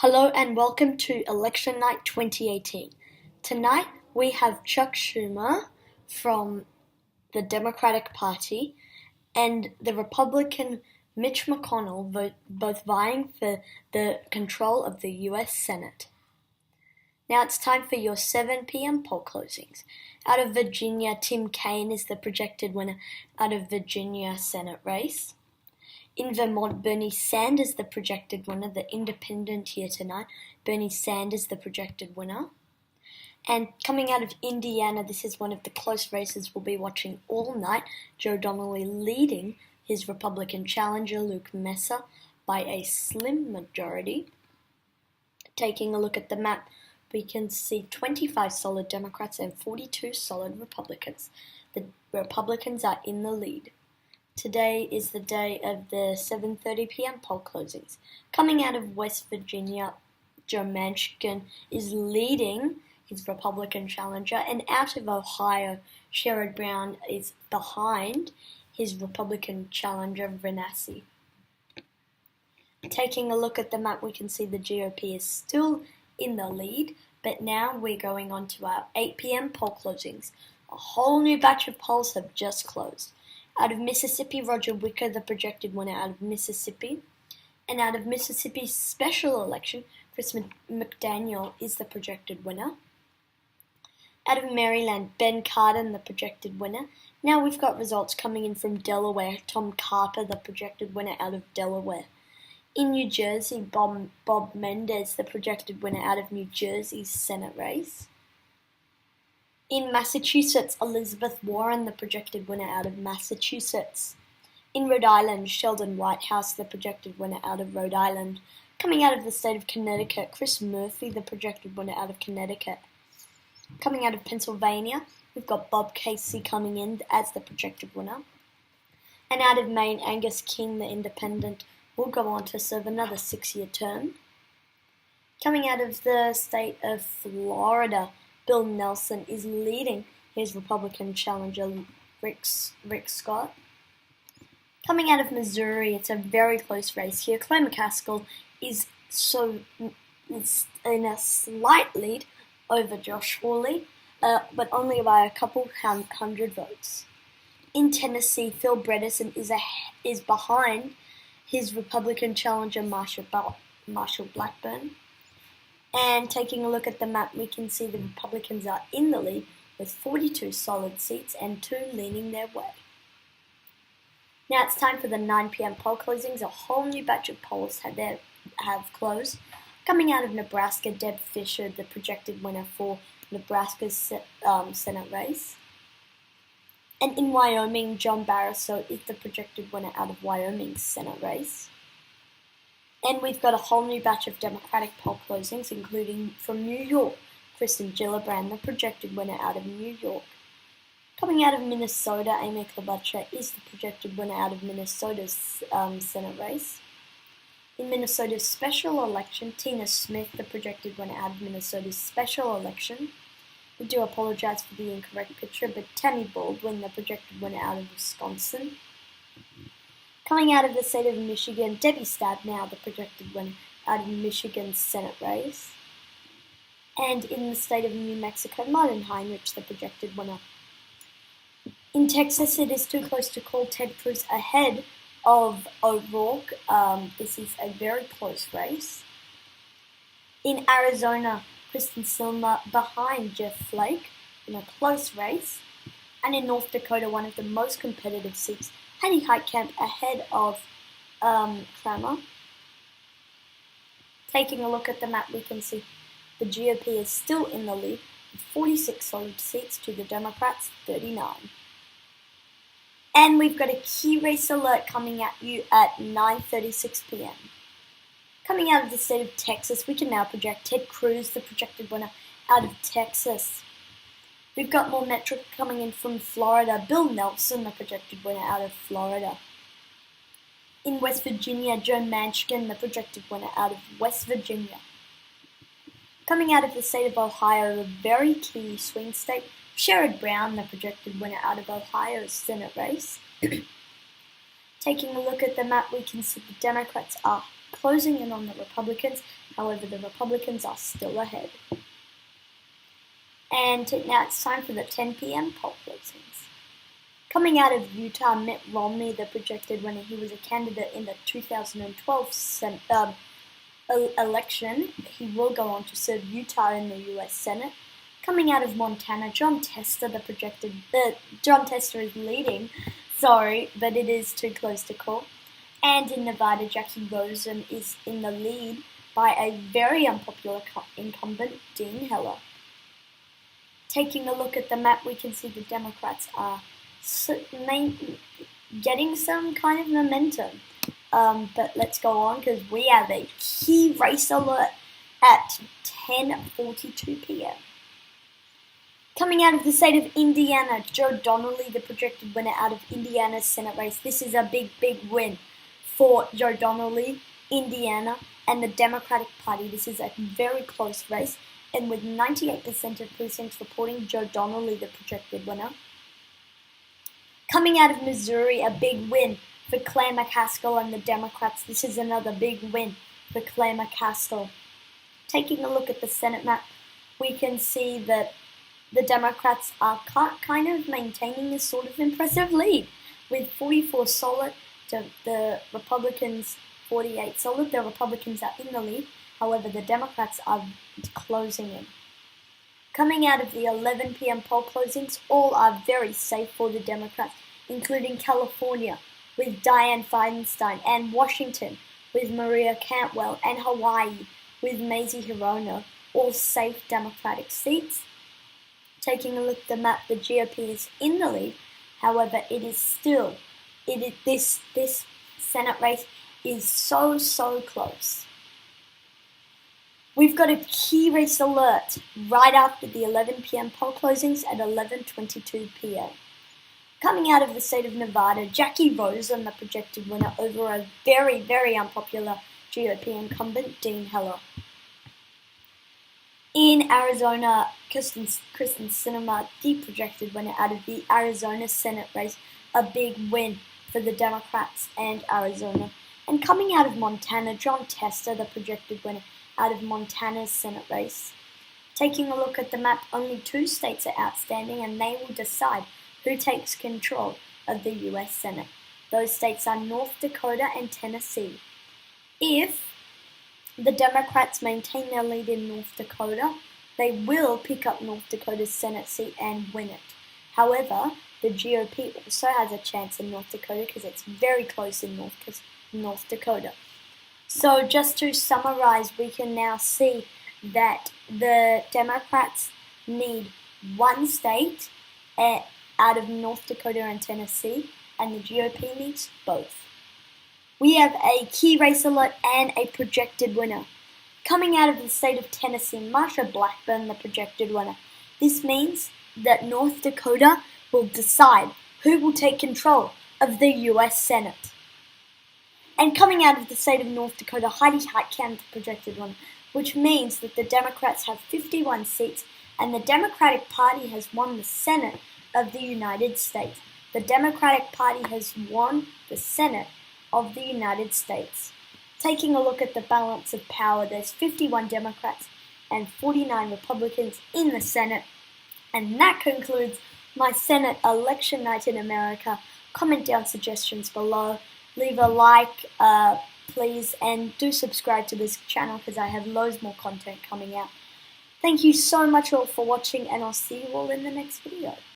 Hello and welcome to Election Night 2018. Tonight we have Chuck Schumer from the Democratic Party and the Republican Mitch McConnell both vying for the control of the US Senate. Now it's time for your 7 p.m. poll closings. Out of Virginia, Tim Kaine is the projected winner out of Virginia Senate race. In Vermont, Bernie Sanders the projected winner, the independent here tonight. Bernie Sanders the projected winner. And coming out of Indiana, this is one of the close races we'll be watching all night. Joe Donnelly leading his Republican challenger, Luke Messer, by a slim majority. Taking a look at the map, we can see 25 solid Democrats and 42 solid Republicans. The Republicans are in the lead. Today is the day of the 7:30 p.m. poll closings. Coming out of West Virginia, Joe Manchin is leading his Republican challenger, and out of Ohio, Sherrod Brown is behind his Republican challenger, Renassi. Taking a look at the map, we can see the GOP is still in the lead, but now we're going on to our 8 p.m. poll closings. A whole new batch of polls have just closed. Out of Mississippi, Roger Wicker, the projected winner out of Mississippi. And out of Mississippi's special election, Chris McDaniel is the projected winner. Out of Maryland, Ben Cardin, the projected winner. Now we've got results coming in from Delaware. Tom Carper, the projected winner out of Delaware. In New Jersey, Bob Menendez, the projected winner out of New Jersey's Senate race. In Massachusetts, Elizabeth Warren, the projected winner out of Massachusetts. In Rhode Island, Sheldon Whitehouse, the projected winner out of Rhode Island. Coming out of the state of Connecticut, Chris Murphy, the projected winner out of Connecticut. Coming out of Pennsylvania, we've got Bob Casey coming in as the projected winner. And out of Maine, Angus King, the independent, will go on to serve another 6-year term. Coming out of the state of Florida, Bill Nelson is leading his Republican challenger, Rick Scott. Coming out of Missouri, it's a very close race here. Claire McCaskill is in a slight lead over Josh Hawley, but only by a couple hundred votes. In Tennessee, Phil Bredesen is behind his Republican challenger, Marshall Blackburn. And taking a look at the map, we can see the Republicans are in the lead with 42 solid seats and 2 leaning their way. Now it's time for the 9 p.m. poll closings. A whole new batch of polls have closed. Coming out of Nebraska, Deb Fischer, the projected winner for Nebraska's Senate race. And in Wyoming, John Barrasso is the projected winner out of Wyoming's Senate race. And we've got a whole new batch of Democratic poll closings, including from New York, Kristen Gillibrand, the projected winner out of New York. Coming out of Minnesota, Amy Klobuchar is the projected winner out of Minnesota's Senate race. In Minnesota's special election, Tina Smith, the projected winner out of Minnesota's special election. We do apologize for the incorrect picture, but Tammy Baldwin, the projected winner out of Wisconsin. Coming out of the state of Michigan, Debbie Stabenow, the projected winner out of Michigan's Senate race. And in the state of New Mexico, Martin Heinrich, the projected winner. In Texas, it is too close to call Ted Cruz ahead of O'Rourke. This is a very close race. In Arizona, Kristen Sinema behind Jeff Flake in a close race. And in North Dakota, one of the most competitive seats, Hattie Heitkamp ahead of Cramer. Taking a look at the map, we can see the GOP is still in the lead with 46 solid seats to the Democrats' 39. And we've got a key race alert coming at you at 9:36 p.m. Coming out of the state of Texas, we can now project Ted Cruz, the projected winner out of Texas. We've got more metric coming in from Florida. Bill Nelson, the projected winner out of Florida. In West Virginia, Joe Manchin, the projected winner out of West Virginia. Coming out of the state of Ohio, a very key swing state, Sherrod Brown, the projected winner out of Ohio's Senate race. Taking a look at the map, we can see the Democrats are closing in on the Republicans However, the Republicans are still ahead. And now it's time for the 10 p.m. poll closings. Coming out of Utah, Mitt Romney, the projected winner, he was a candidate in the 2012 election. He will go on to serve Utah in the U.S. Senate. Coming out of Montana, Jon Tester, Jon Tester is leading. Sorry, but it is too close to call. And in Nevada, Jackie Rosen is in the lead by a very unpopular incumbent, Dean Heller. Taking a look at the map, we can see the Democrats are getting some kind of momentum. But let's go on because we have a key race alert at 10:42 p.m. Coming out of the state of Indiana, Joe Donnelly, the projected winner out of Indiana's Senate race. This is a big, big win for Joe Donnelly, Indiana, and the Democratic Party. This is a very close race, and with 98% of precincts reporting Joe Donnelly the projected winner. Coming out of Missouri, a big win for Claire McCaskill and the Democrats. This is another big win for Claire McCaskill. Taking a look at the Senate map, we can see that the Democrats are kind of maintaining this sort of impressive lead. With 44 solid, the Republicans 48 solid. The Republicans are in the lead. However, the Democrats are closing in. Coming out of the 11 p.m. poll closings, all are very safe for the Democrats, including California with Dianne Feinstein, and Washington with Maria Cantwell, and Hawaii with Mazie Hirono, all safe Democratic seats. Taking a look at the map, the GOP is in the lead. However, this Senate race is so close. We've got a key race alert right after the 11 p.m. poll closings at 11:22 p.m. Coming out of the state of Nevada, Jackie Rosen, the projected winner over a very, very unpopular GOP incumbent, Dean Heller. In Arizona, Kristen Sinema, the projected winner out of the Arizona Senate race, a big win for the Democrats and Arizona. And coming out of Montana, Jon Tester, the projected winner out of Montana's Senate race. Taking a look at the map, only 2 states are outstanding, and they will decide who takes control of the U.S. Senate. Those states are North Dakota and Tennessee. If the Democrats maintain their lead in North Dakota, they will pick up North Dakota's Senate seat and win it. However, the GOP also has a chance in North Dakota because it's very close in North Dakota. So just to summarize, we can now see that the Democrats need 1 state out of North Dakota and Tennessee, and the GOP needs both. We have a key race alert and a projected winner. Coming out of the state of Tennessee, Marsha Blackburn, the projected winner. This means that North Dakota will decide who will take control of the U.S. Senate. And coming out of the state of North Dakota, Heidi Heitkamp, the projected winner, which means that the Democrats have 51 seats and the Democratic Party has won the Senate of the United States. The Democratic Party has won the Senate of the United States. Taking a look at the balance of power, there's 51 Democrats and 49 Republicans in the Senate. And that concludes my Senate election night in America. Comment down suggestions below. Leave a like, please, and do subscribe to this channel because I have loads more content coming out. Thank you so much all for watching, and I'll see you all in the next video.